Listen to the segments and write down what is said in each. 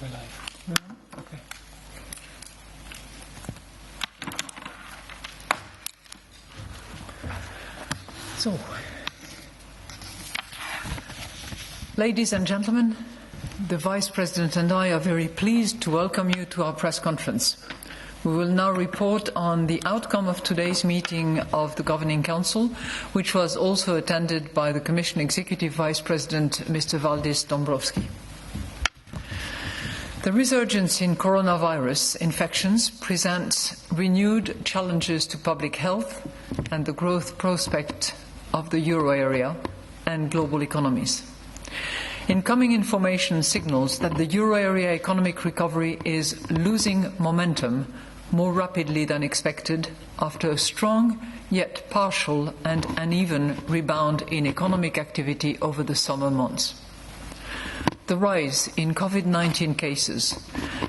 We're live. Okay. So, ladies and gentlemen, the Vice President and I are very pleased to welcome you to our press conference. We will now report on the outcome of today's meeting of the Governing Council, which was also attended by the Commission Executive Vice President, Mr. Valdis Dombrovskis. The resurgence in coronavirus infections presents renewed challenges to public health and the growth prospect of the euro area and global economies. Incoming information signals that the euro area economic recovery is losing momentum more rapidly than expected after a strong yet partial and uneven rebound in economic activity over the summer months. The rise in COVID-19 cases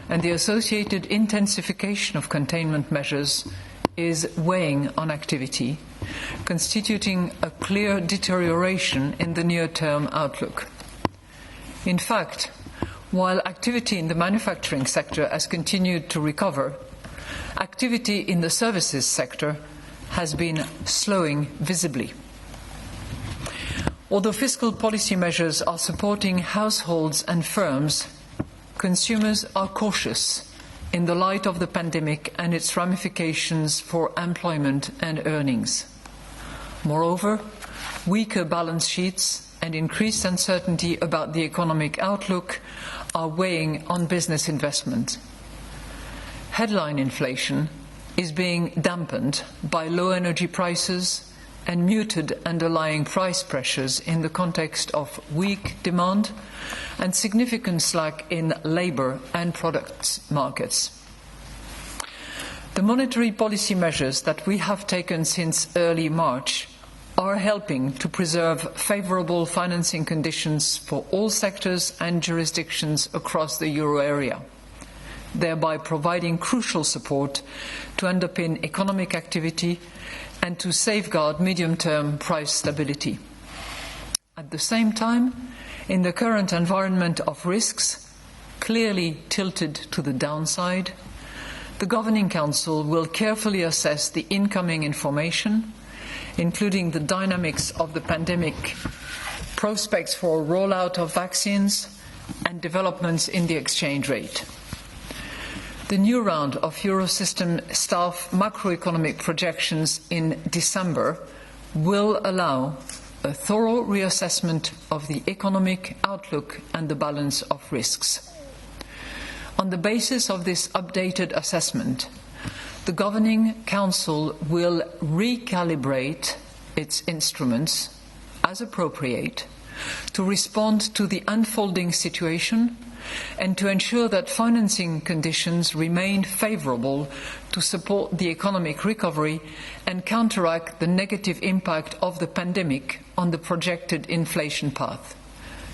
and the associated intensification of containment measures is weighing on activity, constituting a clear deterioration in the near-term outlook. In fact, while activity in the manufacturing sector has continued to recover, activity in the services sector has been slowing visibly. Although fiscal policy measures are supporting households and firms, consumers are cautious in the light of the pandemic and its ramifications for employment and earnings. Moreover, weaker balance sheets and increased uncertainty about the economic outlook are weighing on business investment. Headline inflation is being dampened by low energy prices and muted underlying price pressures in the context of weak demand and significant slack in labour and products markets. The monetary policy measures that we have taken since early March are helping to preserve favourable financing conditions for all sectors and jurisdictions across the euro area, thereby providing crucial support to underpin economic activity and to safeguard medium-term price stability. At the same time, in the current environment of risks, clearly tilted to the downside, the Governing Council will carefully assess the incoming information, including the dynamics of the pandemic, prospects for a rollout of vaccines, and developments in the exchange rate. The new round of Eurosystem staff macroeconomic projections in December will allow a thorough reassessment of the economic outlook and the balance of risks. On the basis of this updated assessment, the Governing Council will recalibrate its instruments as appropriate to respond to the unfolding situation and to ensure that financing conditions remain favourable to support the economic recovery and counteract the negative impact of the pandemic on the projected inflation path.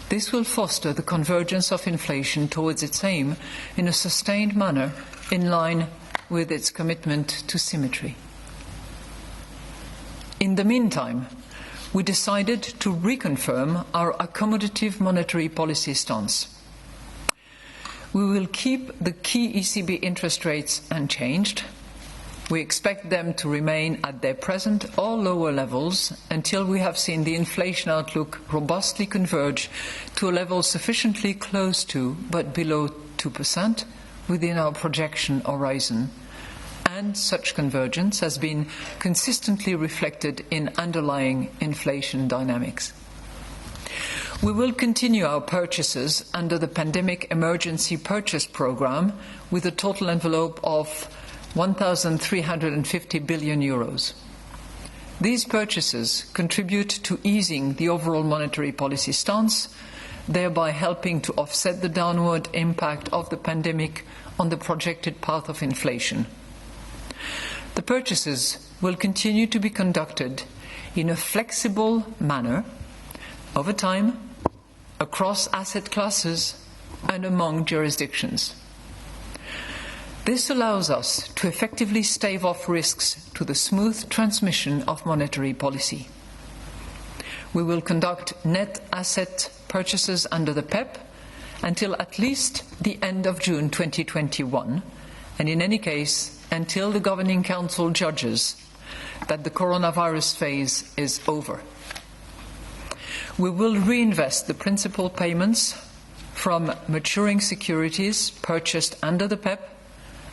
This will foster the convergence of inflation towards its aim in a sustained manner in line with its commitment to symmetry. In the meantime, we decided to reconfirm our accommodative monetary policy stance. We will keep the key ECB interest rates unchanged. We expect them to remain at their present or lower levels until we have seen the inflation outlook robustly converge to a level sufficiently close to but below 2% within our projection horizon. And such convergence has been consistently reflected in underlying inflation dynamics. We will continue our purchases under the Pandemic Emergency Purchase Programme with a total envelope of €1,350 billion. These purchases contribute to easing the overall monetary policy stance, thereby helping to offset the downward impact of the pandemic on the projected path of inflation. The purchases will continue to be conducted in a flexible manner over time, across asset classes and among jurisdictions. This allows us to effectively stave off risks to the smooth transmission of monetary policy. We will conduct net asset purchases under the PEP until at least the end of June 2021, and in any case, until the Governing Council judges that the coronavirus phase is over. We will reinvest the principal payments from maturing securities purchased under the PEP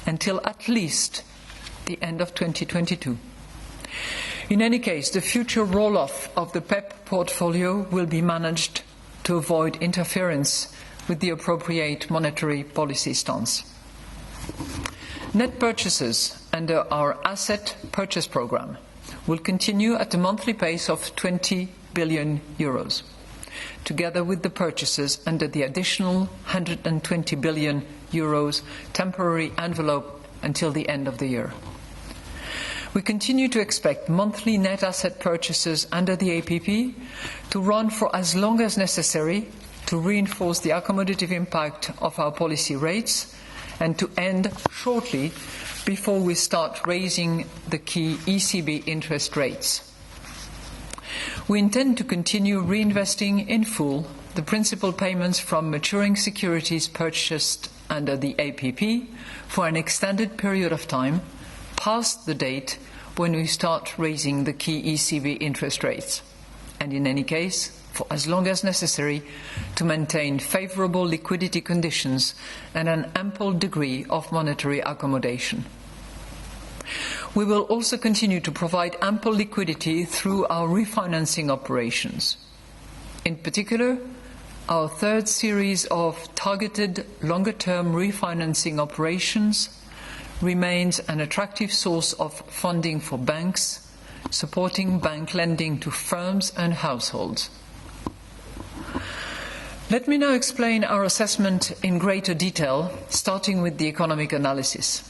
until at least the end of 2022. In any case, the future roll-off of the PEP portfolio will be managed to avoid interference with the appropriate monetary policy stance. Net purchases under our asset purchase programme will continue at a monthly pace of 20 billion euros, together with the purchases under the additional 120 billion euros temporary envelope until the end of the year. We continue to expect monthly net asset purchases under the APP to run for as long as necessary to reinforce the accommodative impact of our policy rates and to end shortly before we start raising the key ECB interest rates. We intend to continue reinvesting in full the principal payments from maturing securities purchased under the APP for an extended period of time, past the date when we start raising the key ECB interest rates, and in any case, for as long as necessary to maintain favourable liquidity conditions and an ample degree of monetary accommodation. We will also continue to provide ample liquidity through our refinancing operations. In particular, our third series of targeted longer-term refinancing operations remains an attractive source of funding for banks, supporting bank lending to firms and households. Let me now explain our assessment in greater detail, starting with the economic analysis.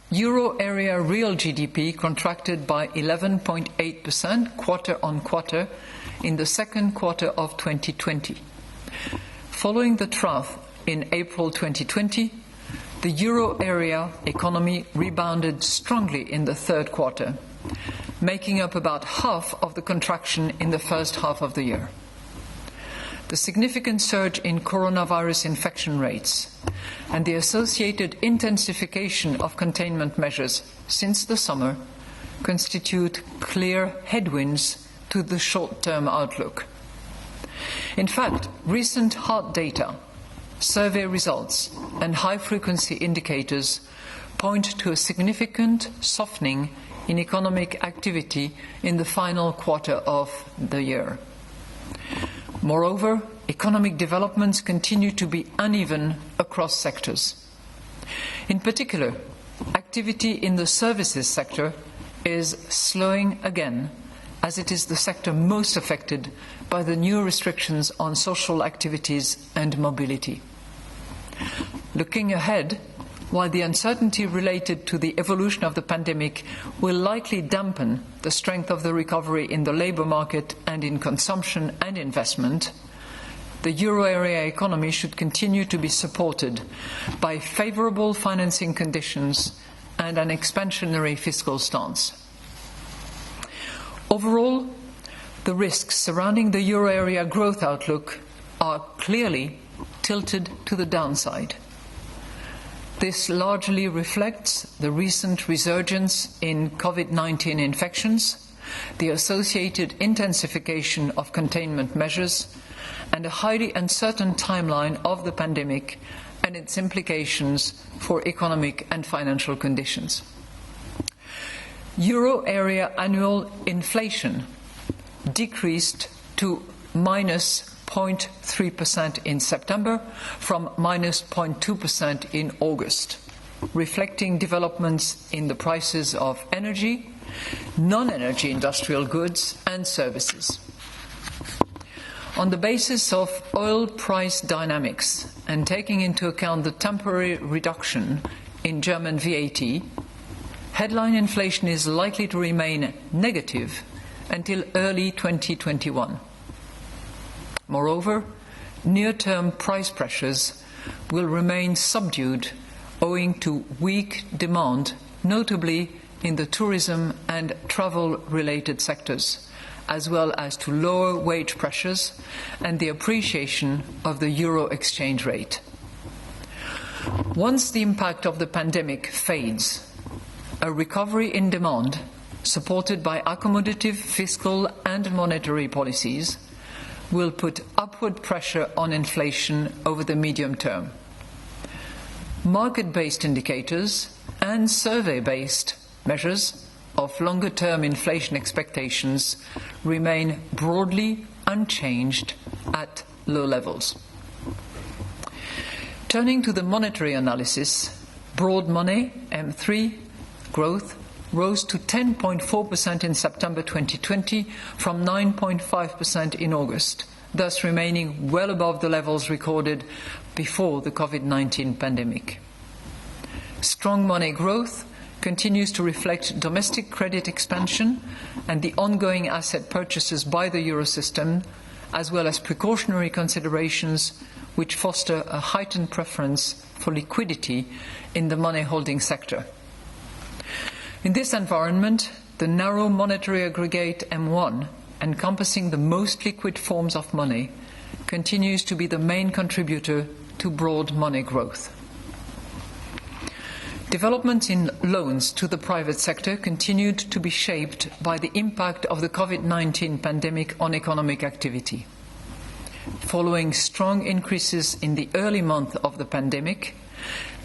Euro area real GDP contracted by 11.8% quarter-on-quarter in the second quarter of 2020. Following the trough in April 2020, the euro area economy rebounded strongly in the third quarter, making up about half of the contraction in the first half of the year. The significant surge in coronavirus infection rates and the associated intensification of containment measures since the summer constitute clear headwinds to the short-term outlook. In fact, recent hard data, survey results and high-frequency indicators point to a significant softening in economic activity in the final quarter of the year. Moreover, economic developments continue to be uneven across sectors. In particular, activity in the services sector is slowing again, as it is the sector most affected by the new restrictions on social activities and mobility. Looking ahead, while the uncertainty related to the evolution of the pandemic will likely dampen the strength of the recovery in the labour market and in consumption and investment, the euro area economy should continue to be supported by favourable financing conditions and an expansionary fiscal stance. Overall, the risks surrounding the euro area growth outlook are clearly tilted to the downside. This largely reflects the recent resurgence in COVID-19 infections, the associated intensification of containment measures, and a highly uncertain timeline of the pandemic and its implications for economic and financial conditions. Euro area annual inflation decreased to -0.3% in September from -0.2% in August, reflecting developments in the prices of energy, non-energy industrial goods and services. On the basis of oil price dynamics and taking into account the temporary reduction in German VAT, headline inflation is likely to remain negative until early 2021. Moreover, near-term price pressures will remain subdued owing to weak demand, notably in the tourism and travel-related sectors, as well as to lower wage pressures and the appreciation of the euro exchange rate. Once the impact of the pandemic fades, a recovery in demand, supported by accommodative fiscal and monetary policies, will put upward pressure on inflation over the medium term. Market-based indicators and survey-based measures of longer-term inflation expectations remain broadly unchanged at low levels. Turning to the monetary analysis, broad money, M3, growth rose to 10.4% in September 2020 from 9.5% in August, thus remaining well above the levels recorded before the COVID-19 pandemic. Strong money growth continues to reflect domestic credit expansion and the ongoing asset purchases by the Eurosystem, as well as precautionary considerations which foster a heightened preference for liquidity in the money-holding sector. In this environment, the narrow monetary aggregate M1, encompassing the most liquid forms of money, continues to be the main contributor to broad money growth. Developments in loans to the private sector continued to be shaped by the impact of the COVID-19 pandemic on economic activity. Following strong increases in the early month of the pandemic,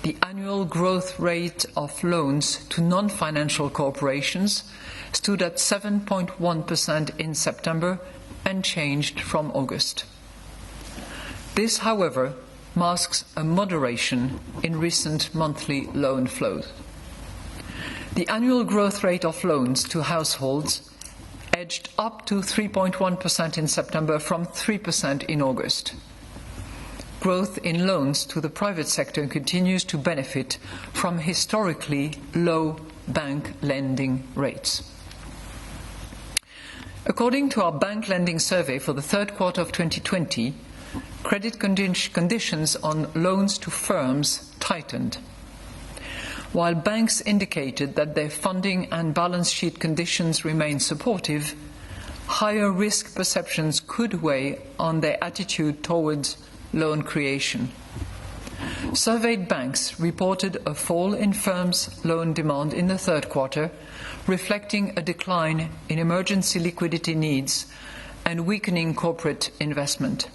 the annual growth rate of loans to non-financial corporations stood at 7.1% in September, unchanged from August. This, however, masks a moderation in recent monthly loan flows. The annual growth rate of loans to households edged up to 3.1% in September from 3% in August. Growth in loans to the private sector continues to benefit from historically low bank lending rates. According to our bank lending survey for the third quarter of 2020, credit conditions on loans to firms tightened. While banks indicated that their funding and balance sheet conditions remain supportive, higher risk perceptions could weigh on their attitude towards loan creation. Surveyed banks reported a fall in firms' loan demand in the third quarter, reflecting a decline in emergency liquidity needs and weakening corporate investment.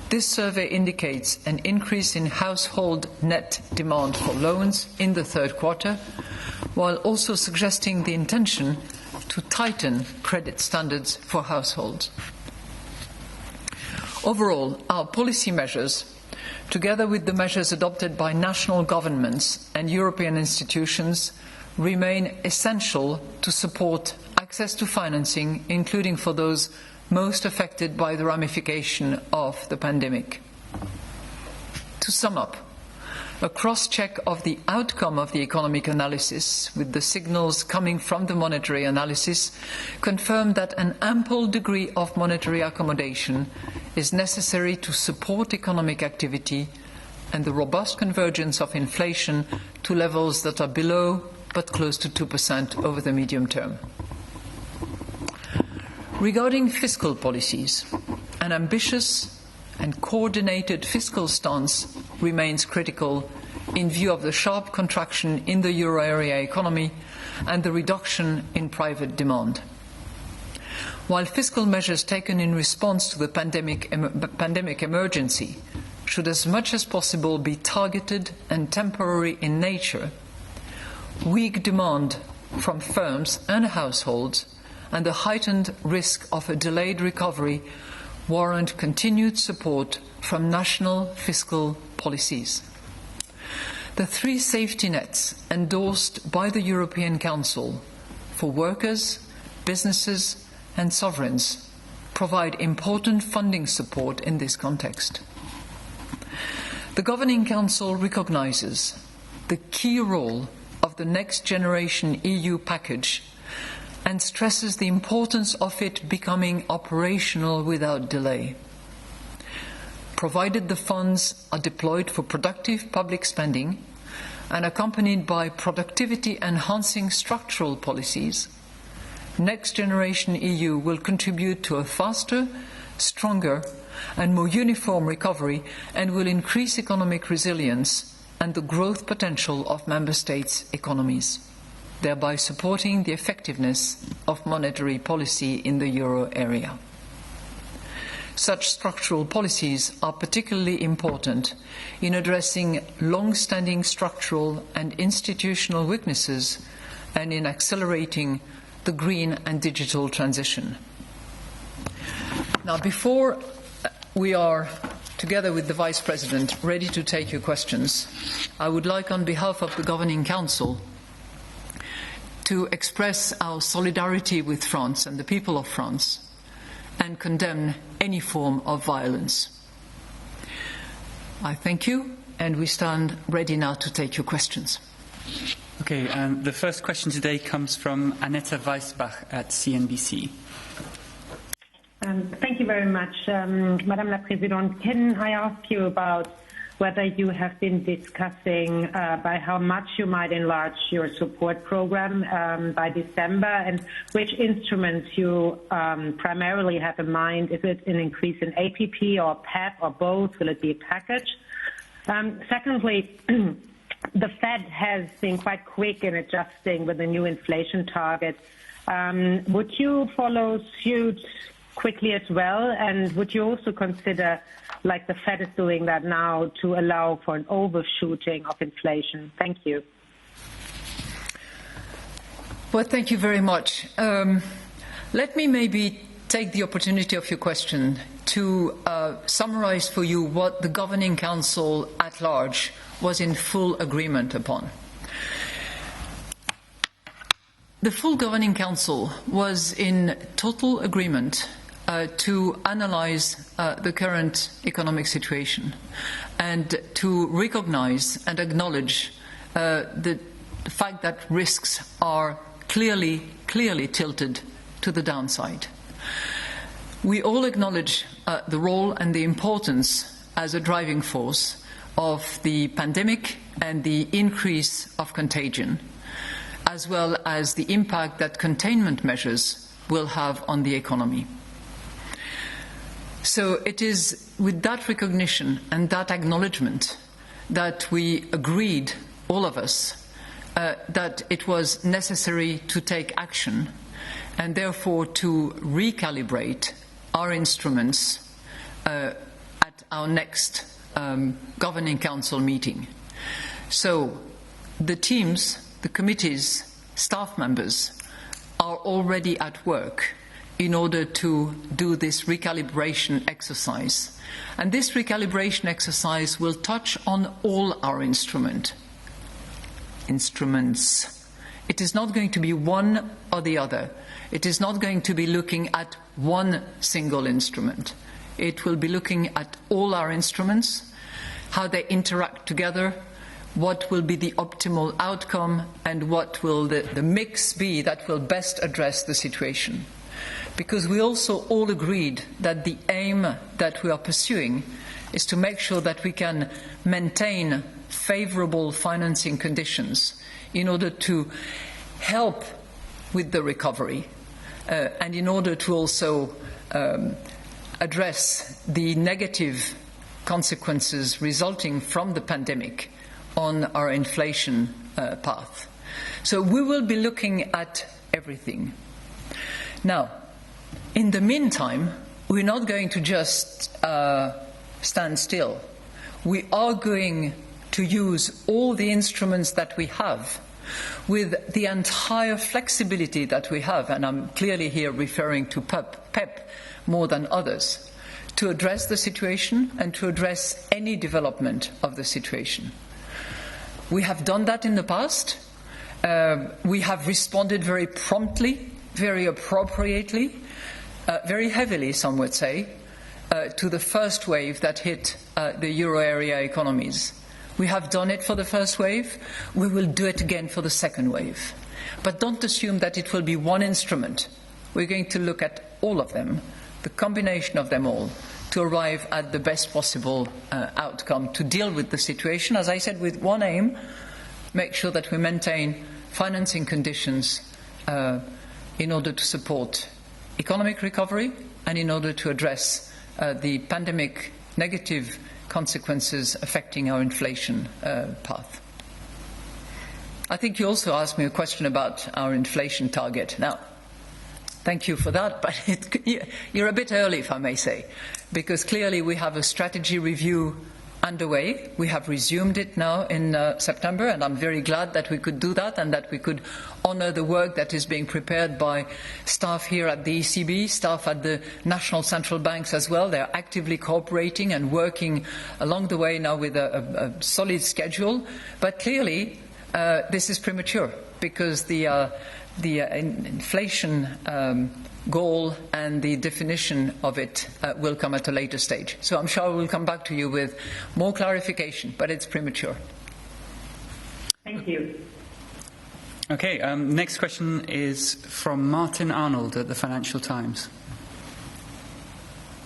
This survey indicates an increase in household net demand for loans in the third quarter, while also suggesting the intention to tighten credit standards for households. Overall, our policy measures, together with the measures adopted by national governments and European institutions, remain essential to support access to financing, including for those most affected by the ramification of the pandemic. To sum up, a cross-check of the outcome of the economic analysis with the signals coming from the monetary analysis confirmed that an ample degree of monetary accommodation is necessary to support economic activity and the robust convergence of inflation to levels that are below but close to 2% over the medium term. Regarding fiscal policies, an ambitious and coordinated fiscal stance remains critical in view of the sharp contraction in the euro area economy and the reduction in private demand. While fiscal measures taken in response to the pandemic emergency should as much as possible be targeted and temporary in nature, weak demand from firms and households and the heightened risk of a delayed recovery warrant continued support from national fiscal policies. The three safety nets endorsed by the European Council for workers, businesses and sovereigns provide important funding support in this context. The Governing Council recognises the key role of the Next Generation EU package and stresses the importance of it becoming operational without delay. Provided the funds are deployed for productive public spending and accompanied by productivity-enhancing structural policies, Next Generation EU will contribute to a faster, stronger and more uniform recovery and will increase economic resilience and the growth potential of Member States' economies, thereby supporting the effectiveness of monetary policy in the euro area. Such structural policies are particularly important in addressing long-standing structural and institutional weaknesses and in accelerating the green and digital transition. Now, before we are, together with the Vice President, ready to take your questions, I would like, on behalf of the Governing Council, to express our solidarity with France and the people of France and condemn any form of violence. I thank you, and we stand ready now to take your questions. Okay, the first question today comes from Annette Weisbach at CNBC. Thank you very much. Madame la Présidente, can I ask you about whether you have been discussing by how much you might enlarge your support program by December, and which instruments you primarily have in mind? Is it an increase in APP or PEP or both? Will it be a package? Secondly, the Fed has been quite quick in adjusting with the new inflation target. Would you follow suit quickly as well, and would you also consider, like the Fed is doing that now, to allow for an overshooting of inflation? Thank you. Well, thank you very much. Let me maybe take the opportunity of your question to summarize for you what the Governing Council at large was in full agreement upon. The full Governing Council was in total agreement to analyse the current economic situation and to recognise and acknowledge the fact that risks are clearly tilted to the downside. We all acknowledge the role and the importance as a driving force of the pandemic and the increase of contagion, as well as the impact that containment measures will have on the economy. So it is with that recognition and that acknowledgement that we agreed, all of us, that it was necessary to take action and therefore to recalibrate our instruments at our next Governing Council meeting. So the teams, the committees, staff members are already at work in order to do this recalibration exercise. And this recalibration exercise will touch on all our instruments. It is not going to be one or the other. It is not going to be looking at one single instrument. It will be looking at all our instruments, how they interact together, what will be the optimal outcome, and what will the mix be that will best address the situation. Because we also all agreed that the aim that we are pursuing is to make sure that we can maintain favourable financing conditions in order to help with the recovery and in order to also address the negative consequences resulting from the pandemic on our inflation path. So we will be looking at everything. Now, in the meantime, we're not going to just stand still. We are going to use all the instruments that we have with the entire flexibility that we have, and I'm clearly here referring to PEP more than others, to address the situation and to address any development of the situation. We have done that in the past. We have responded very promptly, very appropriately, very heavily, some would say, to the first wave that hit the euro area economies. We have done it for the first wave. We will do it again for the second wave. But don't assume that it will be one instrument. We're going to look at all of them, the combination of them all, to arrive at the best possible outcome to deal with the situation, as I said, with one aim: make sure that we maintain financing conditions in order to support economic recovery and in order to address the pandemic negative consequences affecting our inflation path. I think you also asked me a question about our inflation target. Now, thank you for that, but you're a bit early, if I may say, because clearly we have a strategy review underway. We have resumed it now in September, and I'm very glad that we could do that and that we could honour the work that is being prepared by staff here at the ECB, staff at the national central banks as well. They're actively cooperating and working along the way now with a solid schedule. But clearly, this is premature because the inflation goal and the definition of it will come at a later stage. So I'm sure we'll come back to you with more clarification, but it's premature. Thank you. Okay, next question is from Martin Arnold at the Financial Times.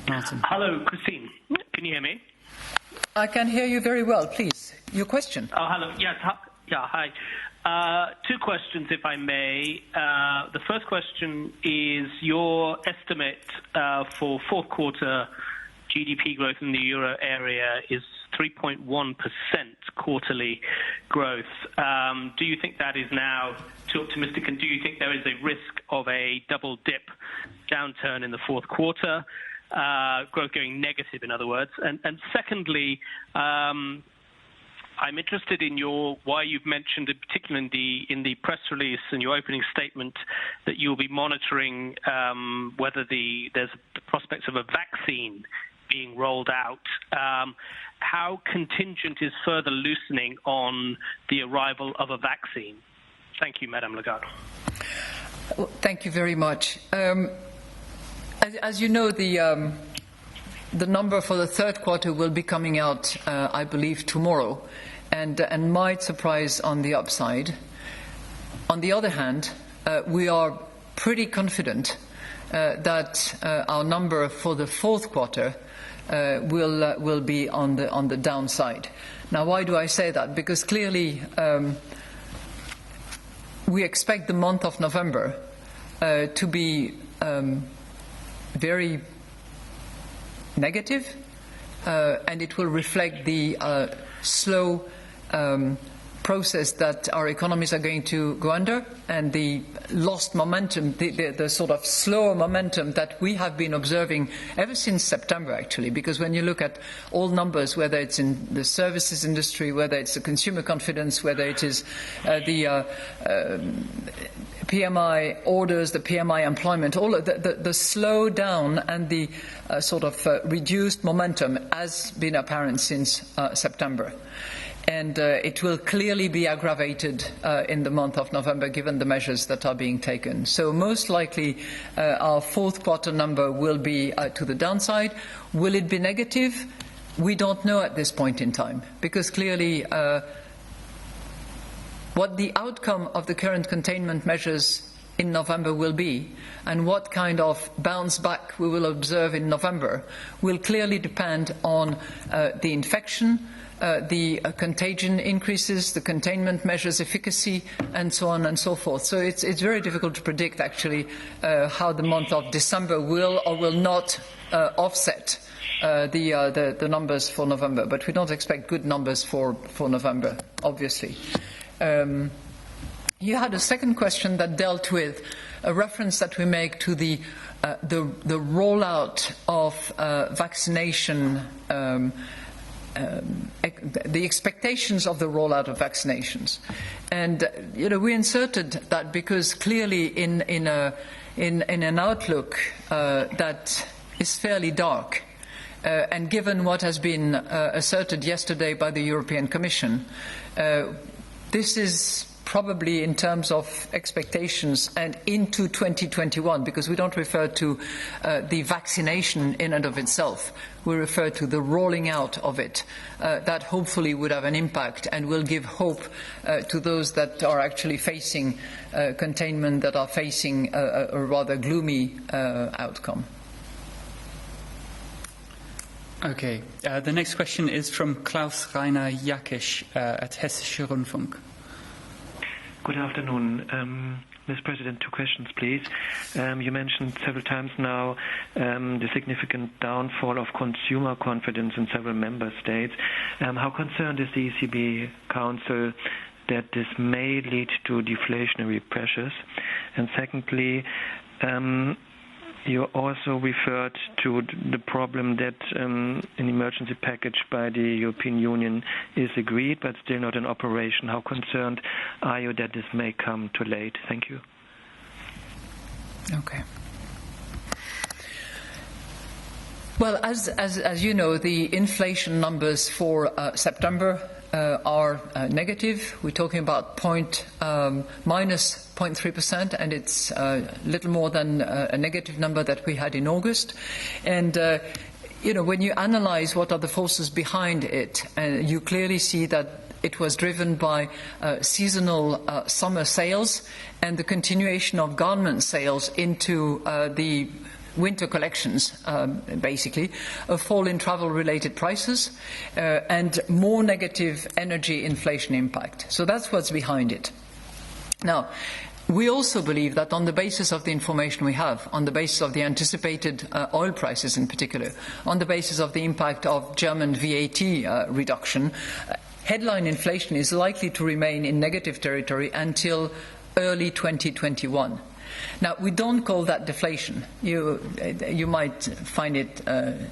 Martin. Hello, Christine. Can you hear me? I can hear you very well. Please, your question. Oh, hello. Yes. Hi. Two questions, if I may. The first question is your estimate for fourth quarter GDP growth in the euro area is 3.1% quarterly growth. Do you think that is now too optimistic, and do you think there is a risk of a double dip downturn in the fourth quarter, growth going negative, in other words? And secondly, I'm interested in why you've mentioned, in particular in the press release and your opening statement, that you'll be monitoring whether there's the prospects of a vaccine being rolled out. How contingent is further loosening on the arrival of a vaccine? Thank you, Madame Lagarde. Well, thank you very much. As you know, the number for the third quarter will be coming out, I believe, tomorrow, and might surprise on the upside. On the other hand, we are pretty confident that our number for the fourth quarter will be on the downside. Now, why do I say that? Because clearly we expect the month of November to be very negative, and it will reflect the slow process that our economies are going to go under, and the lost momentum, the sort of slower momentum that we have been observing ever since September, actually, because when you look at all numbers, whether it's in the services industry, whether it's the consumer confidence, whether it is the PMI orders, the PMI employment, all of the slowdown and the sort of reduced momentum has been apparent since September. And it will clearly be aggravated in the month of November, given the measures that are being taken. So most likely our fourth quarter number will be to the downside. Will it be negative? We don't know at this point in time, because clearly what the outcome of the current containment measures in November will be, and what kind of bounce back we will observe in November, will clearly depend on the infection, the contagion increases, the containment measures' efficacy, and so on and so forth. So it's very difficult to predict, actually, how the month of December will or will not offset the numbers for November. But we don't expect good numbers for November, obviously. You had a second question that dealt with a reference that we make to the rollout of vaccination, the expectations of the rollout of vaccinations, and we inserted that because clearly in an outlook that is fairly dark, and given what has been asserted yesterday by the European Commission, this is probably in terms of expectations and into 2021, because we don't refer to the vaccination in and of itself. We refer to the rolling out of it. That hopefully would have an impact and will give hope to those that are actually facing containment, that are facing a rather gloomy outcome. Okay. The next question is from Klaus-Rainer Jackisch at Hessische Rundfunk. Good afternoon. Ms. President, two questions, please. You mentioned several times now the significant downfall of consumer confidence in several member states. How concerned is the ECB Council that this may lead to deflationary pressures? And secondly, you also referred to the problem that an emergency package by the European Union is agreed but still not in operation. How concerned are you that this may come too late? Thank you. Okay. Well, as you know, the inflation numbers for September are negative. We're talking about minus 0.3%, and it's little more than a negative number that we had in August. And when you analyze what are the forces behind it, you clearly see that it was driven by seasonal summer sales and the continuation of garment sales into the winter collections, basically, a fall in travel-related prices, and more negative energy inflation impact. So that's what's behind it. Now, we also believe that on the basis of the information we have, on the basis of the anticipated oil prices in particular, on the basis of the impact of German VAT reduction, headline inflation is likely to remain in negative territory until early 2021. Now, we don't call that deflation. You might find it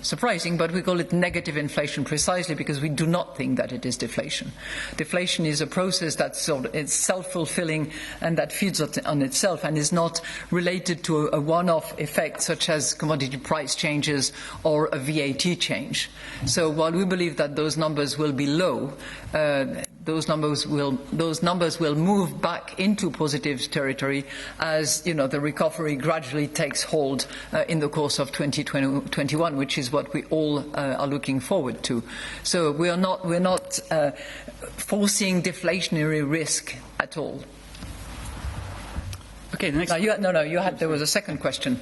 surprising, but we call it negative inflation precisely because we do not think that it is deflation. Deflation is a process that's it's self-fulfilling and that feeds on itself and is not related to a one-off effect such as commodity price changes or a VAT change. So while we believe that those numbers will be low, those numbers will move back into positive territory as the recovery gradually takes hold in the course of 2021, which is what we all are looking forward to. So we're not foreseeing deflationary risk at all. Okay, the next. There was a second question,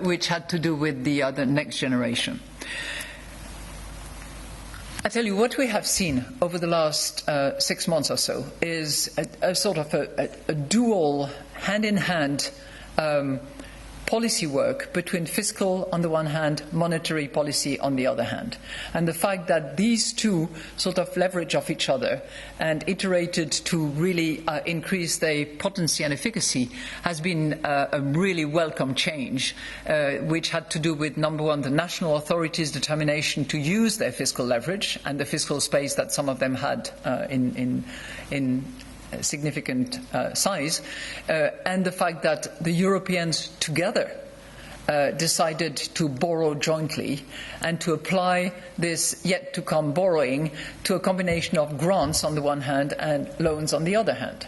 which had to do with the next generation. I tell you, what we have seen over the last 6 months or so is a sort of a dual, hand-in-hand policy work between fiscal on the one hand, monetary policy on the other hand. And the fact that these two sort of leverage off each other and iterated to really increase their potency and efficacy has been a really welcome change, which had to do with, number one, the national authorities' determination to use their fiscal leverage and the fiscal space that some of them had in significant size, and the fact that the Europeans together decided to borrow jointly and to apply this yet to come borrowing to a combination of grants on the one hand and loans on the other hand.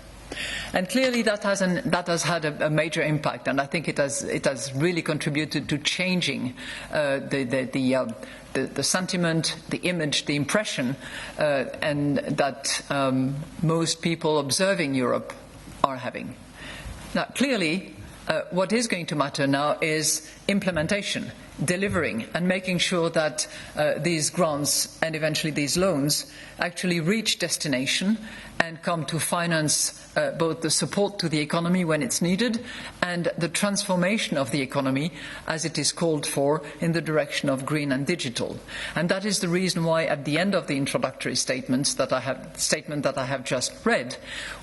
And clearly that has had a major impact, and I think it has really contributed to changing the sentiment, the image, the impression, and that most people observing Europe are having. Now, clearly, what is going to matter now is implementation, delivering, and making sure that these grants and eventually these loans actually reach destination and come to finance both the support to the economy when it's needed and the transformation of the economy as it is called for in the direction of green and digital. And that is the reason why at the end of the introductory statement that I have just read,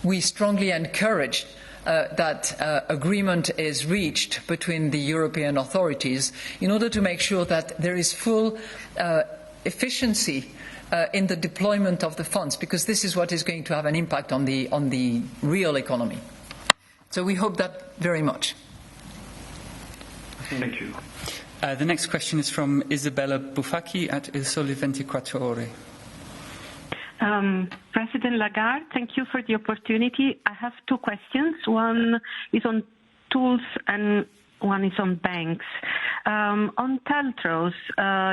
we strongly encourage that agreement is reached between the European authorities in order to make sure that there is full efficiency in the deployment of the funds, because this is what is going to have an impact on the real economy. So we hope that very much. Thank you. The next question is from Isabella Bufacchi at Il Sole 24 Ore. President Lagarde, thank you for the opportunity. I have two questions. One is on tools and one is on banks. On TLTROs,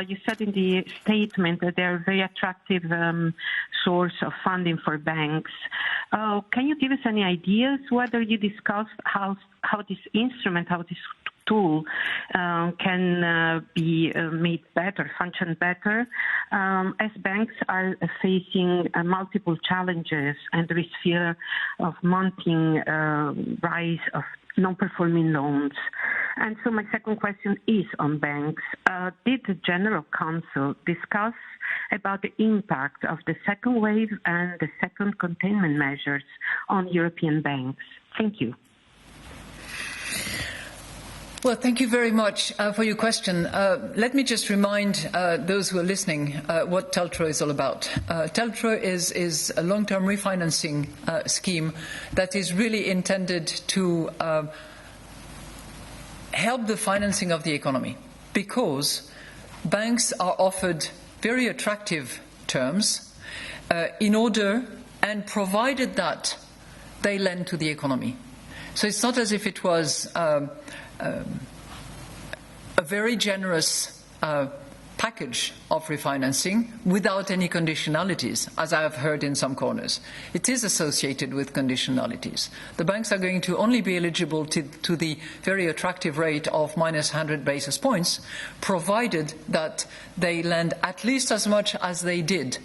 you said in the statement that they're a very attractive source of funding for banks. Can you give us any ideas whether you discussed how this tool can be made better, function better, as banks are facing multiple challenges and there is fear of mounting rise of non-performing loans. And so my second question is on banks. Did the General Council discuss about the impact of the second wave and the second containment measures on European banks? Thank you. Well, thank you very much for your question. Let me just remind those who are listening what TLTRO is all about. TLTRO is a long-term refinancing scheme that is really intended to help the financing of the economy, because banks are offered very attractive terms in order and provided that they lend to the economy. So it's not as if it was a very generous package of refinancing without any conditionalities, as I have heard in some corners. It is associated with conditionalities. The banks are going to only be eligible to the very attractive rate of minus 100 basis points, provided that they lend at least as much as they did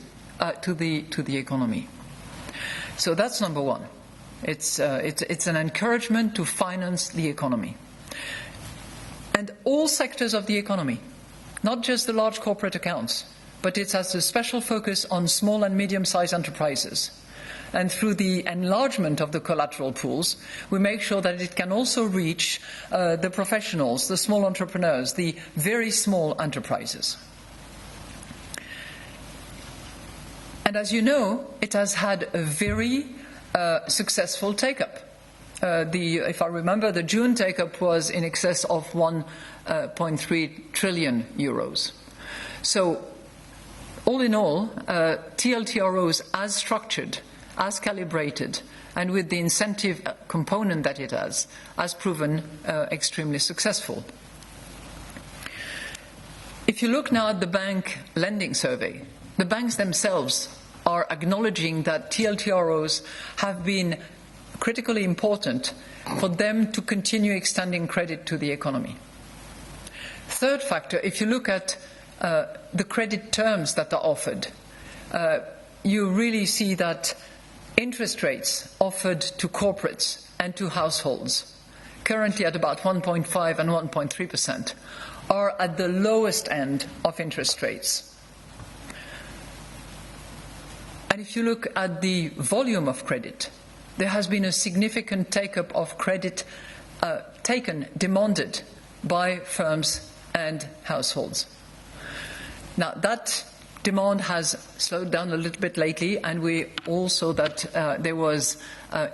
to the economy. So that's number one. It's an encouragement to finance the economy. And all sectors of the economy, not just the large corporate accounts, but it has a special focus on small and medium-sized enterprises. And through the enlargement of the collateral pools, we make sure that it can also reach the professionals, the small entrepreneurs, the very small enterprises. And as you know, it has had a very successful take-up. If I remember, the June take-up was in excess of 1.3 trillion euros. So, all in all, TLTROs as structured, as calibrated, and with the incentive component that it has proven extremely successful. If you look now at the bank lending survey, the banks themselves are acknowledging that TLTROs have been critically important for them to continue extending credit to the economy. Third factor, if you look at the credit terms that are offered, you really see that interest rates offered to corporates and to households, currently at about 1.5 and 1.3%, are at the lowest end of interest rates. And if you look at the volume of credit, there has been a significant take-up of credit demanded by firms and households. Now, that demand has slowed down a little bit lately, and we also that there was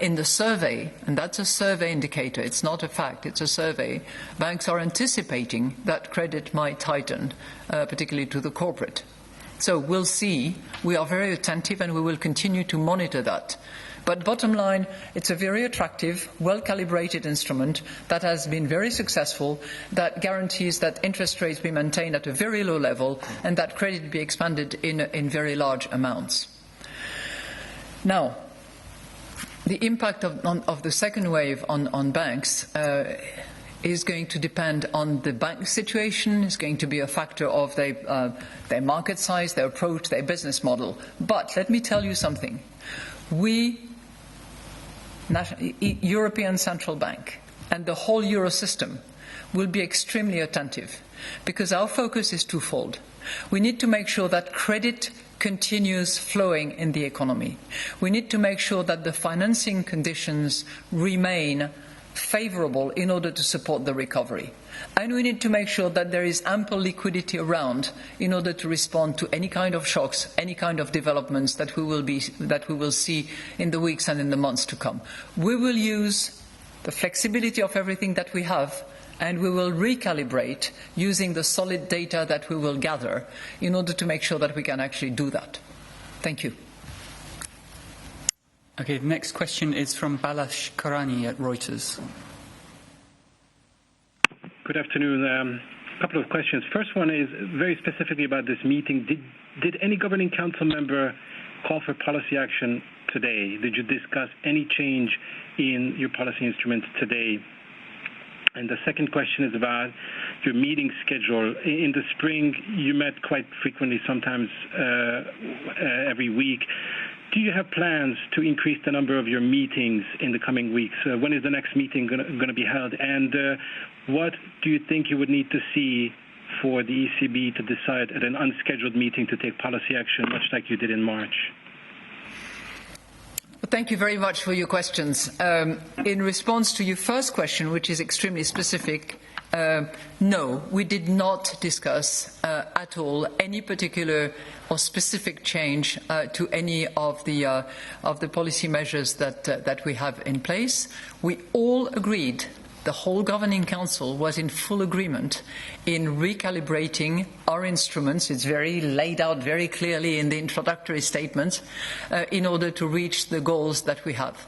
in the survey, and that's a survey indicator, it's not a fact, it's a survey, banks are anticipating that credit might tighten, particularly to the corporate. So we'll see. We are very attentive and we will continue to monitor that. But bottom line, it's a very attractive, well-calibrated instrument that has been very successful, that guarantees that interest rates be maintained at a very low level and that credit be expanded in very large amounts. Now, the impact of the second wave on banks is going to depend on the bank situation, is going to be a factor of their market size, their approach, their business model. But let me tell you something. We, European Central Bank, and the whole Eurosystem will be extremely attentive because our focus is twofold. We need to make sure that credit continues flowing in the economy. We need to make sure that the financing conditions remain favourable in order to support the recovery. And we need to make sure that there is ample liquidity around in order to respond to any kind of shocks, any kind of developments that we will see in the weeks and in the months to come. We will use the flexibility of everything that we have, and we will recalibrate using the solid data that we will gather in order to make sure that we can actually do that. Thank you. Okay, the next question is from Balash Karani at Reuters. Good afternoon. A couple of questions. First one is very specifically about this meeting. Did any governing council member call for policy action today? Did you discuss any change in your policy instruments today? And the second question is about your meeting schedule. In the spring, you met quite frequently, sometimes every week. Do you have plans to increase the number of your meetings in the coming weeks? When is the next meeting going to be held? And what do you think you would need to see for the ECB to decide at an unscheduled meeting to take policy action, much like you did in March? Thank you very much for your questions. In response to your first question, which is extremely specific, no, we did not discuss at all any particular or specific change to any of the policy measures that we have in place. We all agreed. The whole Governing Council was in full agreement in recalibrating our instruments. It's very laid out very clearly in the introductory statement in order to reach the goals that we have.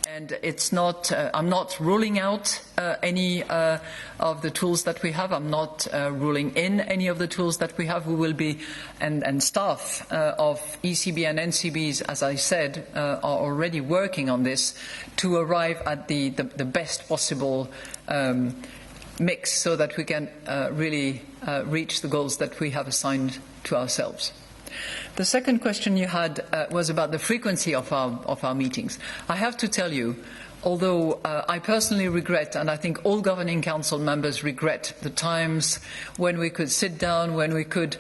And it's not, I'm not ruling out any of the tools that we have. I'm not ruling in any of the tools that we have. We will be, and staff of ECB and NCBs, as I said, are already working on this to arrive at the best possible mix so that we can really reach the goals that we have assigned to ourselves. The second question you had was about the frequency of our meetings. I have to tell you, although I personally regret, and I think all Governing Council members regret, the times when we could sit down, when we could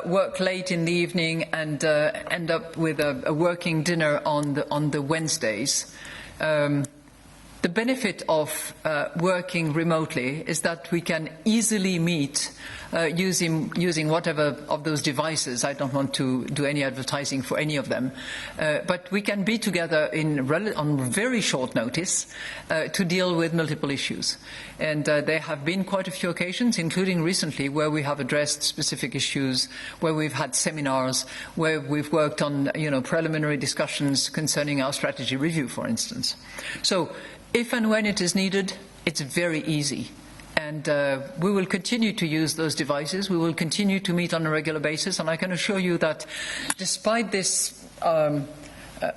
work late in the evening and end up with a working dinner on the Wednesdays. The benefit of working remotely is that we can easily meet using whatever of those devices. I don't want to do any advertising for any of them. But we can be together on very short notice to deal with multiple issues. And there have been quite a few occasions, including recently, where we have addressed specific issues, where we've had seminars, where we've worked on preliminary discussions concerning our strategy review, for instance. So if and when it is needed, it's very easy. And we will continue to use those devices. We will continue to meet on a regular basis. And I can assure you that despite this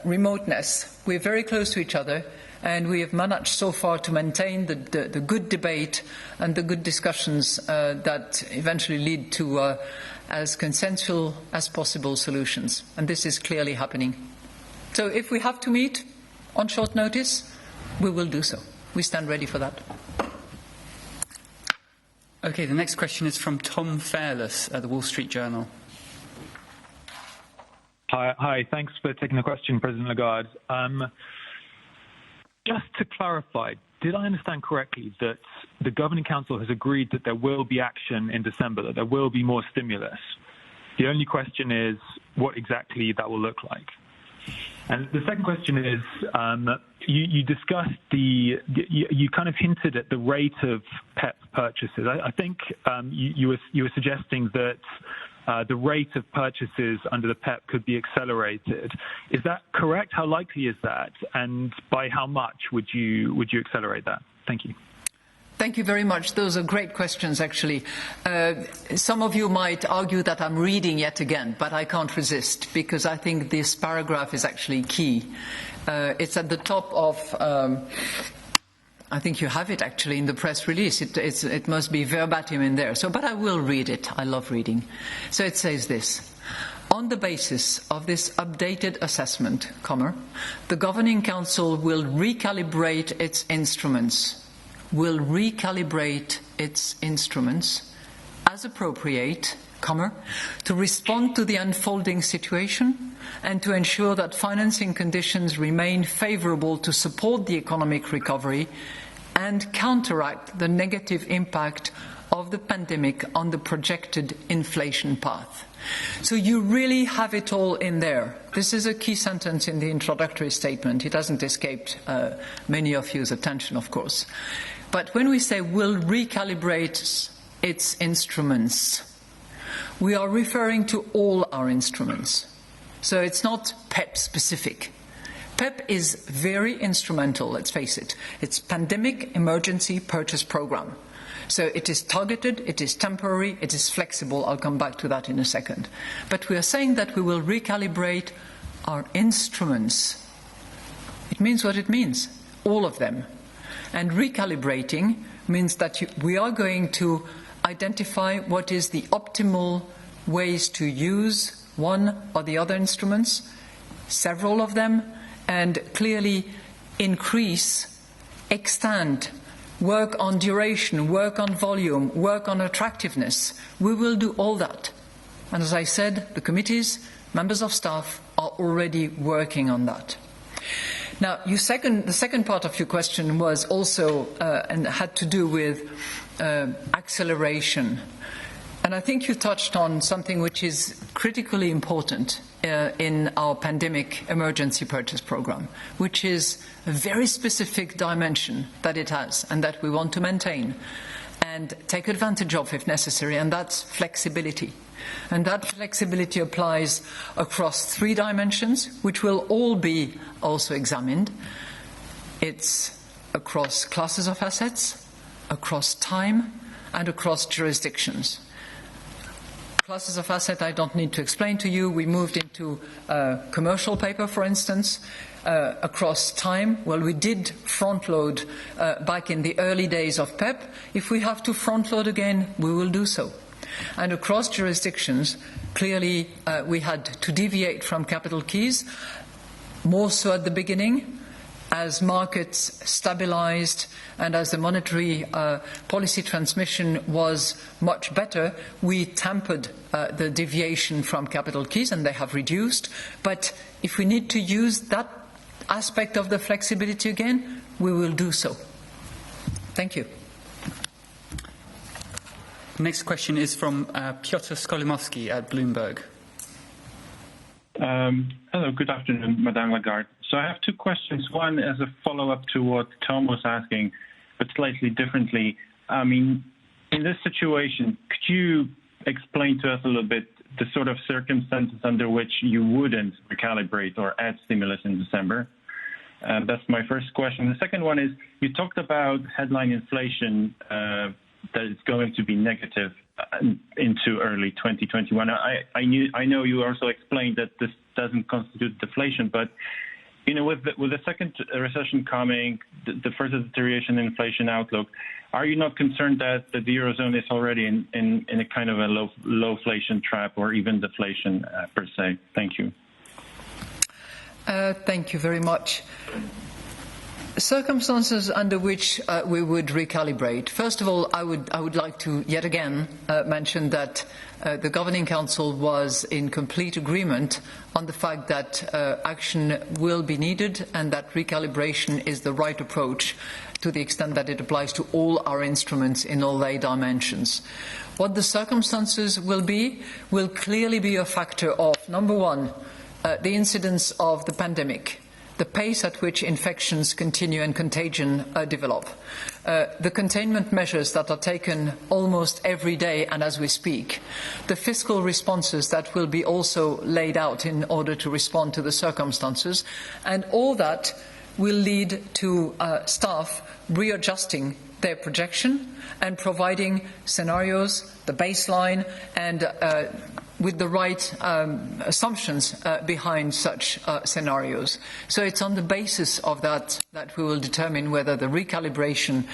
remoteness, we're very close to each other. And we have managed so far to maintain the good debate and the good discussions that eventually lead to as consensual as possible solutions. And this is clearly happening. So if we have to meet on short notice, we will do so. We stand ready for that. Okay, the next question is from Tom Fairless at the Wall Street Journal. Hi, thanks for taking the question, President Lagarde. Just to clarify, did I understand correctly that the Governing Council has agreed that there will be action in December, that there will be more stimulus? The only question is what exactly that will look like. And the second question is, you discussed you kind of hinted at the rate of PEP purchases. I think you were suggesting that the rate of purchases under the PEP could be accelerated. Is that correct? How likely is that? And by how much would you accelerate that? Thank you. Thank you very much. Those are great questions, actually. Some of you might argue that I'm reading yet again, but I can't resist because I think this paragraph is actually key. It's at the top of, I think you have it actually in the press release. It must be verbatim in there. But I will read it. I love reading. So it says this. On the basis of this updated assessment, the Governing Council will recalibrate its instruments as appropriate, to respond to the unfolding situation and to ensure that financing conditions remain favourable to support the economic recovery and counteract the negative impact of the pandemic on the projected inflation path. So you really have it all in there. This is a key sentence in the introductory statement. It hasn't escaped many of you's attention, of course. But when we say we'll recalibrate its instruments, we are referring to all our instruments. So it's not PEP specific. PEP is very instrumental, let's face it. It's Pandemic Emergency Purchase Programme. So it is targeted, it is temporary, it is flexible. I'll come back to that in a second. But we are saying that we will recalibrate our instruments. It means what it means, all of them. And recalibrating means that we are going to identify what is the optimal ways to use one or the other instruments, several of them, and clearly increase, extend, work on duration, work on volume, work on attractiveness. We will do all that. And as I said, the committees, members of staff are already working on that. Now, the second part of your question was also and had to do with acceleration. And I think you touched on something which is critically important in our pandemic emergency purchase program, which is a very specific dimension that it has and that we want to maintain and take advantage of if necessary, and that's flexibility. And that flexibility applies across 3 dimensions, which will all be also examined. It's across classes of assets, across time, and across jurisdictions. Classes of asset I don't need to explain to you. We moved into commercial paper, for instance. Across time, well, we did front-load back in the early days of PEP. If we have to front-load again, we will do so. And across jurisdictions, clearly we had to deviate from capital keys, more so at the beginning, as markets stabilized and as the monetary policy transmission was much better, we tempered the deviation from capital keys, and they have reduced. But if we need to use that aspect of the flexibility again, we will do so. Thank you. Next question is from Piotr Skolimowski at Bloomberg. Hello, good afternoon, Madame Lagarde. So I have 2 questions. One as a follow-up to what Tom was asking, but slightly differently. I mean, in this situation, could you explain to us a little bit the sort of circumstances under which you wouldn't recalibrate or add stimulus in December? That's my first question. The second one is, you talked about headline inflation that it's going to be negative into early 2021. I know you also explained that this doesn't constitute deflation, but you know, with the second recession coming, the further deterioration in inflation outlook, are you not concerned that the Eurozone is already in a kind of a low inflation trap or even deflation per se? Thank you. Thank you very much. Circumstances under which we would recalibrate. First of all, I would like to yet again mention that the Governing Council was in complete agreement on the fact that action will be needed and that recalibration is the right approach to the extent that it applies to all our instruments in all their dimensions. What the circumstances will clearly be a factor of, number one, the incidence of the pandemic, the pace at which infections continue and contagion develop, the containment measures that are taken almost every day and as we speak, the fiscal responses that will be also laid out in order to respond to the circumstances, and all that will lead to staff readjusting their projection and providing scenarios, the baseline, and with the right assumptions behind such scenarios. So it's on the basis of that we will determine whether the recalibration,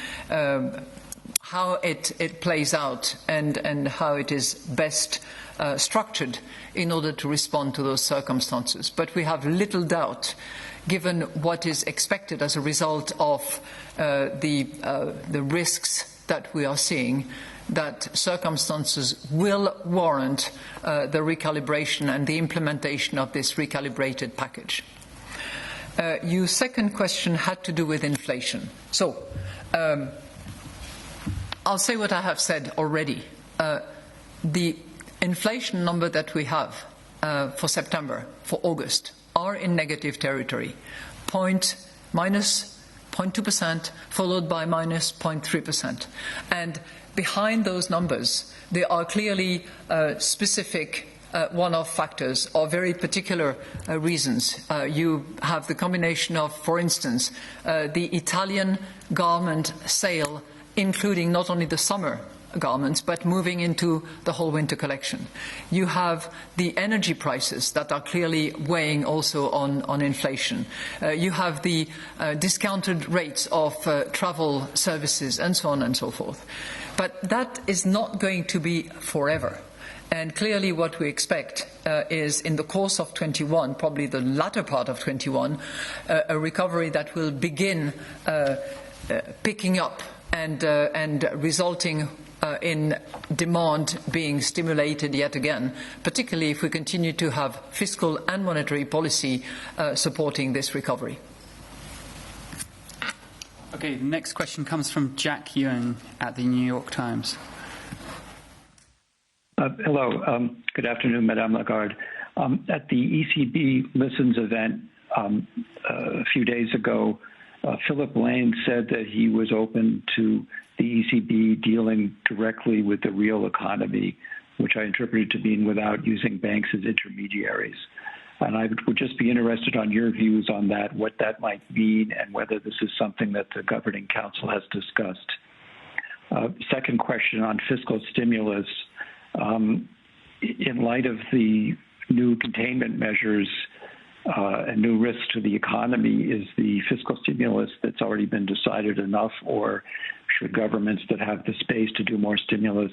how it plays out and how it is best structured in order to respond to those circumstances. But we have little doubt, given what is expected as a result of the risks that we are seeing, that circumstances will warrant the recalibration and the implementation of this recalibrated package. Your second question had to do with inflation. So I'll say what I have said already. The inflation number that we have for September, for August, are in negative territory, minus 0.2%, followed by minus 0.3%. And behind those numbers, there are clearly specific one-off factors or very particular reasons. You have the combination of, for instance, the Italian garment sale, including not only the summer garments, but moving into the whole winter collection. You have the energy prices that are clearly weighing also on inflation. You have the discounted rates of travel services and so on and so forth. But that is not going to be forever. And clearly what we expect is in the course of 21, probably the latter part of 21, a recovery that will begin picking up and resulting in demand being stimulated yet again, particularly if we continue to have fiscal and monetary policy supporting this recovery. Okay, the next question comes from Jack Ewan at the New York Times. Hello. Good afternoon, Madame Lagarde. At the ECB Listens event a few days ago, Philip Lane said that he was open to the ECB dealing directly with the real economy, which I interpreted to mean without using banks as intermediaries. And I would just be interested on your views on that, what that might mean, and whether this is something that the Governing Council has discussed. Second question on fiscal stimulus. In light of the new containment measures and new risks to the economy, is the fiscal stimulus that's already been decided enough, or should governments that have the space to do more stimulus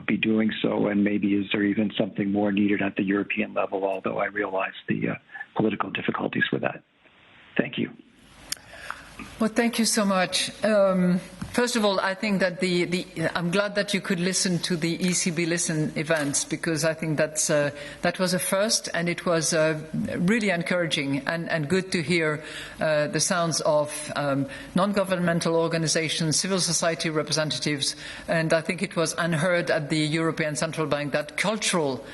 be doing so? And maybe is there even something more needed at the European level, although I realize the political difficulties with that? Thank you. Well, thank you so much. First of all, I think that I'm glad that you could listen to the ECB Listen events, because I think that was a first, and it was really encouraging and good to hear the sounds of non-governmental organizations, civil society representatives, and I think it was unheard at the European Central Bank that cultural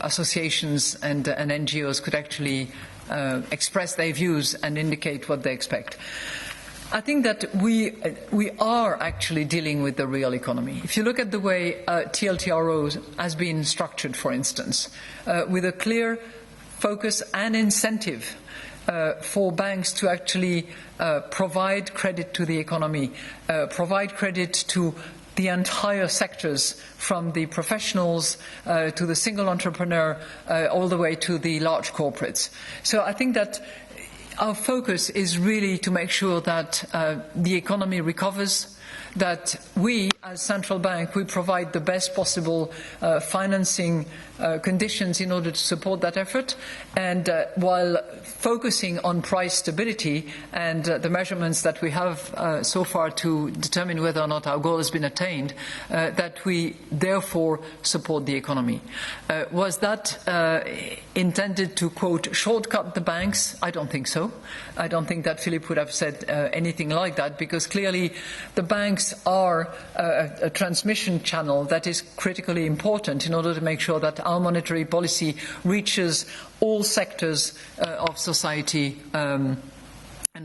associations and NGOs could actually express their views and indicate what they expect. I think that we are actually dealing with the real economy. If you look at the way TLTRO has been structured, for instance, with a clear focus and incentive for banks to actually provide credit to the economy, provide credit to the entire sectors, from the professionals to the single entrepreneur, all the way to the large corporates. So I think that our focus is really to make sure that the economy recovers, that we, as central bank, we provide the best possible financing conditions in order to support that effort, and while focusing on price stability and the measurements that we have so far to determine whether or not our goal has been attained, that we therefore support the economy. Was that intended to, quote, shortcut the banks? I don't think so. I don't think that Philip would have said anything like that, because clearly the banks are a transmission channel that is critically important in order to make sure that our monetary policy reaches all sectors of society and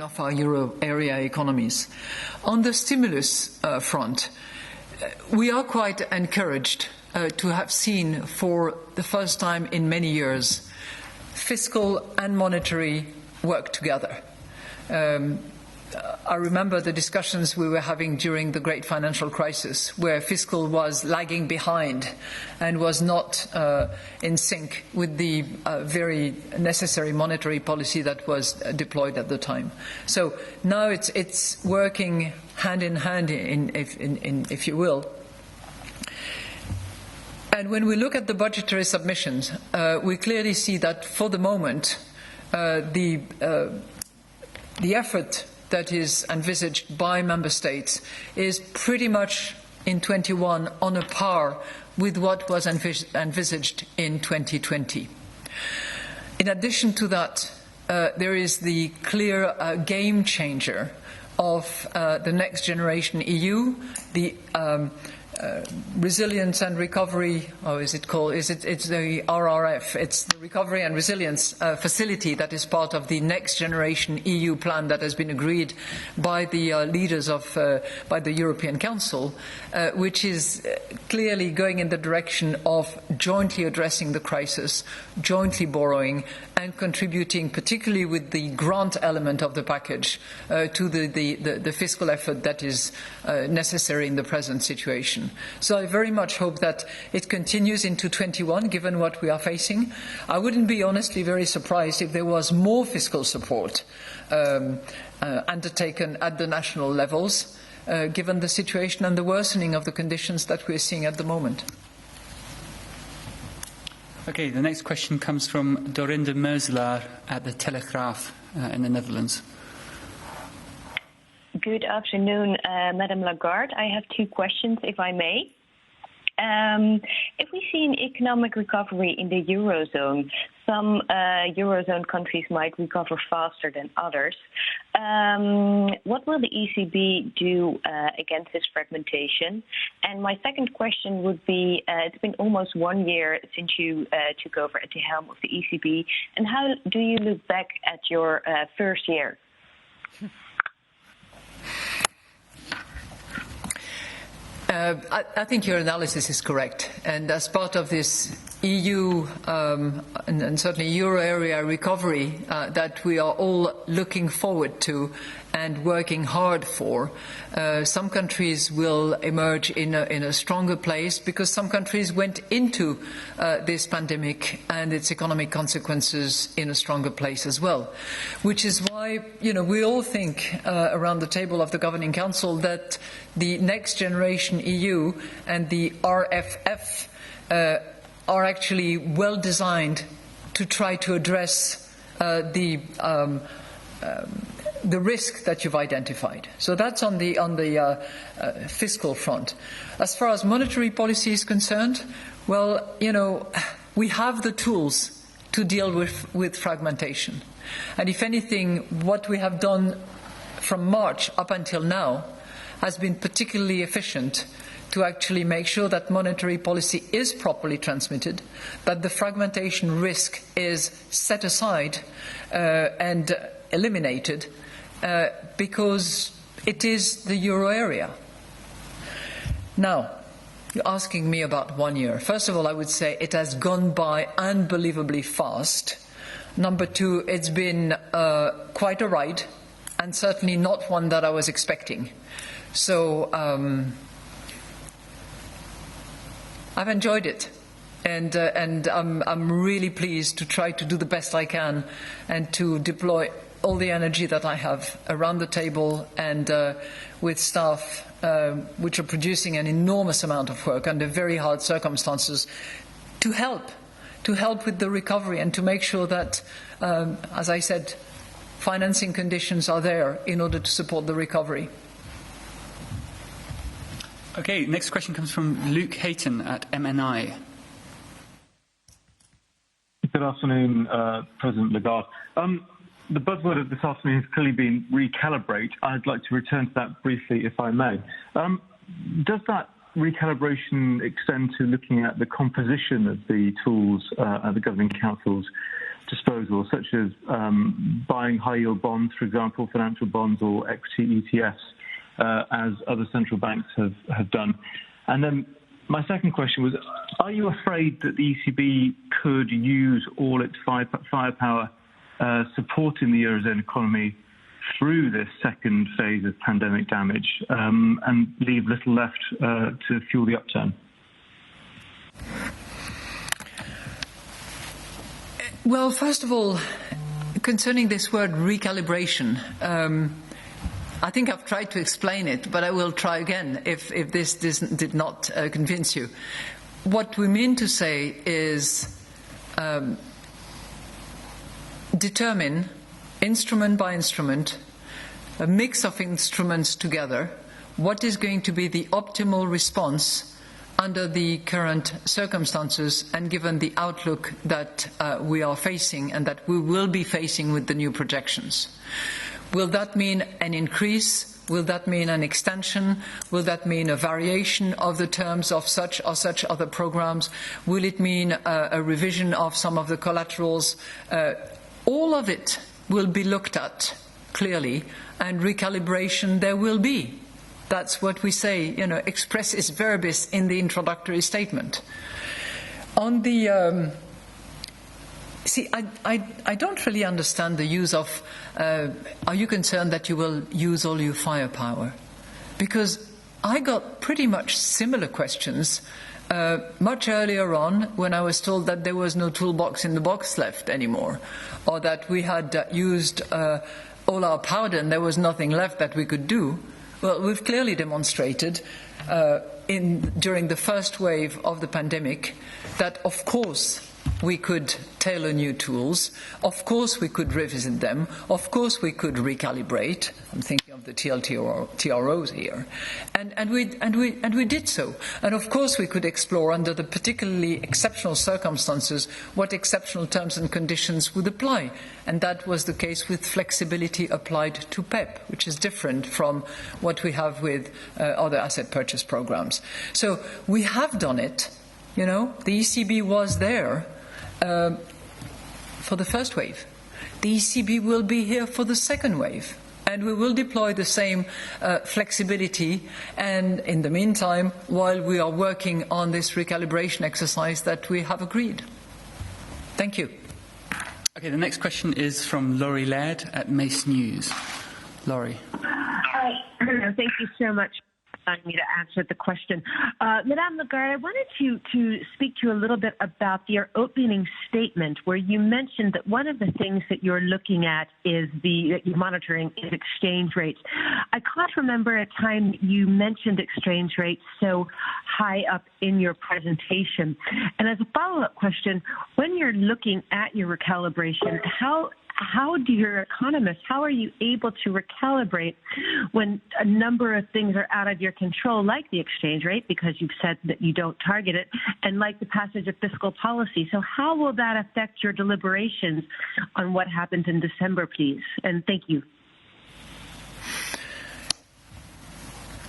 of our euro area economies. On the stimulus front, we are quite encouraged to have seen for the first time in many years fiscal and monetary work together. I remember the discussions we were having during the great financial crisis, where fiscal was lagging behind and was not in sync with the very necessary monetary policy that was deployed at the time. So now it's working hand in hand, if you will. And when we look at the budgetary submissions, we clearly see that for the moment, the effort that is envisaged by member states is pretty much in 21 on a par with what was envisaged in 2020. In addition to that, there is the clear game changer of the Next Generation EU, the resilience and recovery, it's the RRF, it's the Recovery and Resilience Facility that is part of the Next Generation EU plan that has been agreed by the leaders by the European Council, which is clearly going in the direction of jointly addressing the crisis, jointly borrowing and contributing, particularly with the grant element of the package, to the fiscal effort that is necessary in the present situation. So I very much hope that it continues into 21, given what we are facing. I wouldn't be honestly very surprised if there was more fiscal support undertaken at the national levels, given the situation and the worsening of the conditions that we're seeing at the moment. Okay, the next question comes from Dorinde Meuselaar at the Telegraaf in the Netherlands. Good afternoon, Madam Lagarde. I have two questions, if I may. If we see an economic recovery in the Eurozone, some Eurozone countries might recover faster than others. What will the ECB do against this fragmentation? And my second question would be, it's been almost 1 year since you took over at the helm of the ECB, and how do you look back at your first year? I think your analysis is correct. And as part of this EU and certainly Euro area recovery that we are all looking forward to and working hard for, some countries will emerge in a stronger place because some countries went into this pandemic and its economic consequences in a stronger place as well. Which is why, we all think around the table of the Governing Council that the Next Generation EU and the RFF are actually well designed to try to address the risk that you've identified. So that's on the fiscal front. As far as monetary policy is concerned, well, we have the tools to deal with fragmentation. And if anything, what we have done from March up until now has been particularly efficient to actually make sure that monetary policy is properly transmitted, that the fragmentation risk is set aside and eliminated, because it is the euro area. Now, you're asking me about 1 year. First of all, I would say it has gone by unbelievably fast. Number two, it's been quite a ride, and certainly not one that I was expecting. So I've enjoyed it, and I'm really pleased to try to do the best I can and to deploy all the energy that I have around the table and with staff which are producing an enormous amount of work under very hard circumstances to help with the recovery and to make sure that, as I said, financing conditions are there in order to support the recovery. Okay, next question comes from Luke Hayton at MNI. Good afternoon, President Lagarde. The buzzword of this afternoon has clearly been recalibrate. I'd like to return to that briefly, if I may. Does that recalibration extend to looking at the composition of the tools at the Governing Council's disposal, such as buying high-yield bonds, for example, financial bonds or equity ETFs, as other central banks have done? And then my second question was, are you afraid that the ECB could use all its firepower supporting the Eurozone economy through this second phase of pandemic damage and leave little left to fuel the upturn? Well, first of all, concerning this word recalibration, I think I've tried to explain it, but I will try again if this did not convince you. What we mean to say is determine, instrument by instrument, a mix of instruments together, what is going to be the optimal response under the current circumstances and given the outlook that we are facing and that we will be facing with the new projections. Will that mean an increase Will that mean an extension? Will that mean a variation of the terms of such or such other programs? Will it mean a revision of some of the collaterals? All of it will be looked at clearly, and recalibration there will be. That's what we say, expressis verbis in the introductory statement. On the I don't really understand the use of are you concerned that you will use all your firepower? Because I got pretty much similar questions much earlier on when I was told that there was no toolbox in the box left anymore, or that we had used all our powder and there was nothing left that we could do. Well, we've clearly demonstrated during the first wave of the pandemic that, of course, we could tailor new tools. Of course, we could revisit them. Of course, we could recalibrate. I'm thinking of the TLTROs here, and we did so. And of course, we could explore under the particularly exceptional circumstances what exceptional terms and conditions would apply. And that was the case with flexibility applied to PEP, which is different from what we have with other asset purchase programs. So we have done it. The ECB was there for the first wave. The ECB will be here for the second wave. And we will deploy the same flexibility. And in the meantime, while we are working on this recalibration exercise that we have agreed. Thank you. Okay, the next question is from Laurie Laird at Mace News. Laurie. Thank you so much for allowing me to answer the question. Madame Lagarde, I wanted to speak to you a little bit about your opening statement where you mentioned that one of the things that you're looking at is that you're monitoring is exchange rates. I can't remember a time you mentioned exchange rates so high up in your presentation. And as a follow-up question, when you're looking at your recalibration, how do your economists, how are you able to recalibrate when a number of things are out of your control, like the exchange rate, because you've said that you don't target it, and like the passage of fiscal policy? So how will that affect your deliberations on what happened in December, please? And thank you.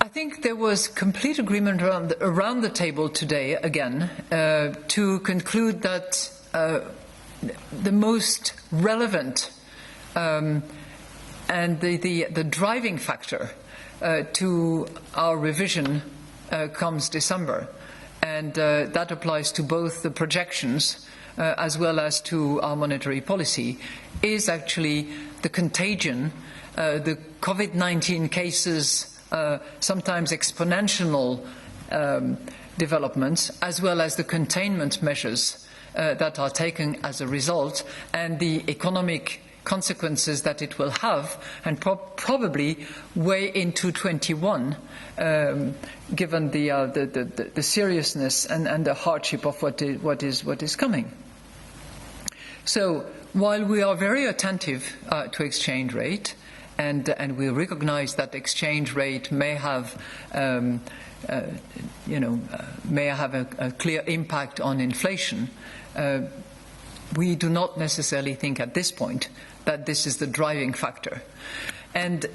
I think there was complete agreement around the table today, again, to conclude that the most relevant and the driving factor to our revision comes December. And that applies to both the projections as well as to our monetary policy, is actually the contagion, the COVID-19 cases, sometimes exponential developments, as well as the containment measures that are taken as a result, and the economic consequences that it will have, and probably way into 21, given the seriousness and the hardship of what is coming. So while we are very attentive to exchange rate, and we recognise that exchange rate may have may have a clear impact on inflation, we do not necessarily think at this point that this is the driving factor. And,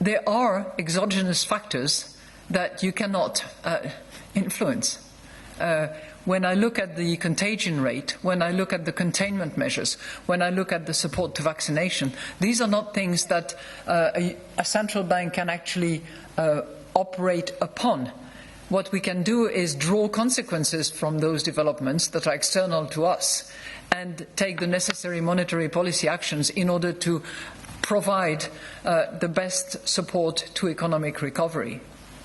there are exogenous factors that you cannot influence. When I look at the contagion rate, when I look at the containment measures, when I look at the support to vaccination, these are not things that a central bank can actually operate upon. What we can do is draw consequences from those developments that are external to us and take the necessary monetary policy actions in order to provide the best support to economic recovery.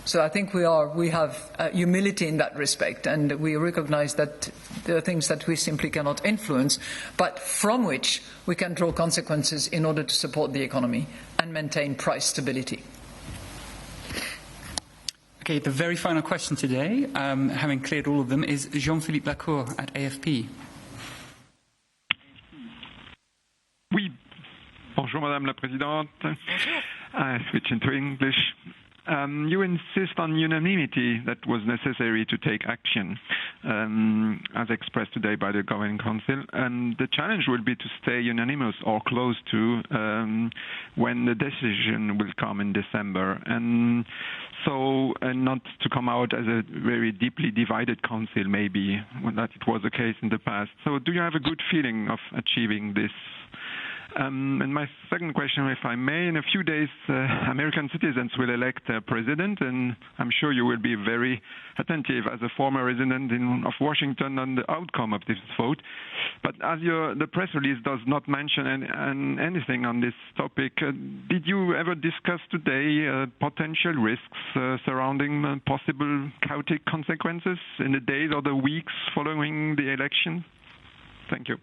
So I think we have humility in that respect, and we recognise that there are things that we simply cannot influence, but from which we can draw consequences in order to support the economy and maintain price stability. Okay, the very final question today, having cleared all of them, is Jean-Philippe Lacour at AFP. Oui. Bonjour, Madame la Présidente. I switch into English. You insist on unanimity that was necessary to take action. as expressed today by the Governing Council. And the challenge will be to stay unanimous or close to when the decision will come in December. And so not to come out as a very deeply divided council, maybe, that it was the case in the past. So do you have a good feeling of achieving this? And my second question, if I may, in a few days, American citizens will elect a president, and I'm sure you will be very attentive as a former resident of Washington on the outcome of this vote. But as the press release does not mention anything on this topic, did you ever discuss today potential risks surrounding possible chaotic consequences in the days or the weeks following the election? Thank you.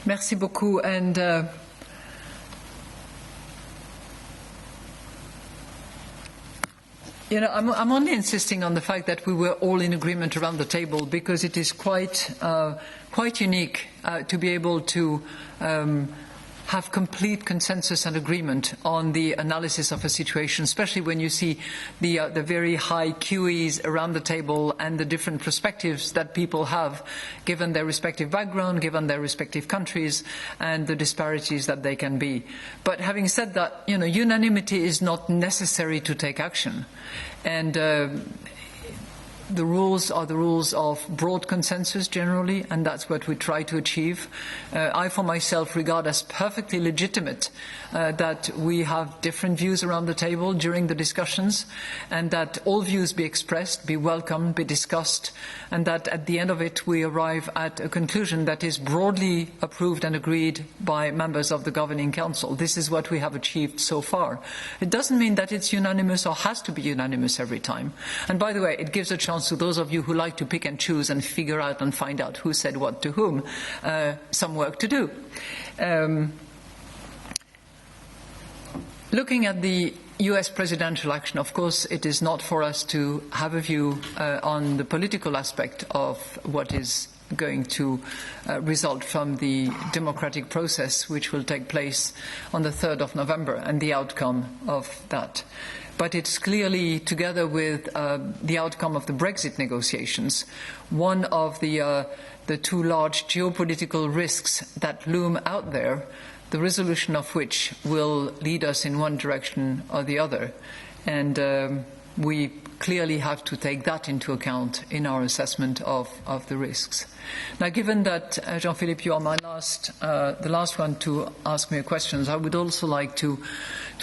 Merci beaucoup. And I'm only insisting on the fact that we were all in agreement around the table, because it is quite unique to be able to have complete consensus and agreement on the analysis of a situation, especially when you see the very high QEs around the table and the different perspectives that people have, given their respective background, given their respective countries, and the disparities that they can be. But having said that, unanimity is not necessary to take action. And the rules are the rules of broad consensus generally, and that's what we try to achieve. I, for myself, regard as perfectly legitimate that we have different views around the table during the discussions, and that all views be expressed, be welcomed, be discussed, and that at the end of it we arrive at a conclusion that is broadly approved and agreed by members of the Governing Council. This is what we have achieved so far. It doesn't mean that it's unanimous or has to be unanimous every time. And by the way, it gives a chance to those of you who like to pick and choose and figure out and find out who said what to whom, some work to do. Looking at the US presidential election, of course, it is not for us to have a view on the political aspect of what is going to result from the democratic process which will take place on the 3rd of November and the outcome of that. But it's clearly, together with the outcome of the Brexit negotiations, one of the two large geopolitical risks that loom out there, the resolution of which will lead us in one direction or the other. And we clearly have to take that into account in our assessment of the risks. Now, given that, Jean-Philippe, you are the last one to ask me questions, I would also like to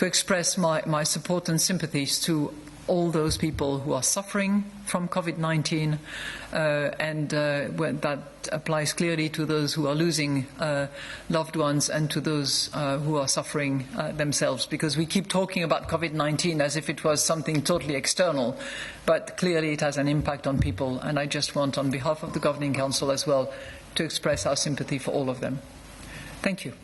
express my support and sympathies to all those people who are suffering from COVID-19, and that applies clearly to those who are losing loved ones and to those who are suffering themselves, because we keep talking about COVID-19 as if it was something totally external, but clearly it has an impact on people, and I just want, on behalf of the Governing Council as well, to express our sympathy for all of them. Thank you.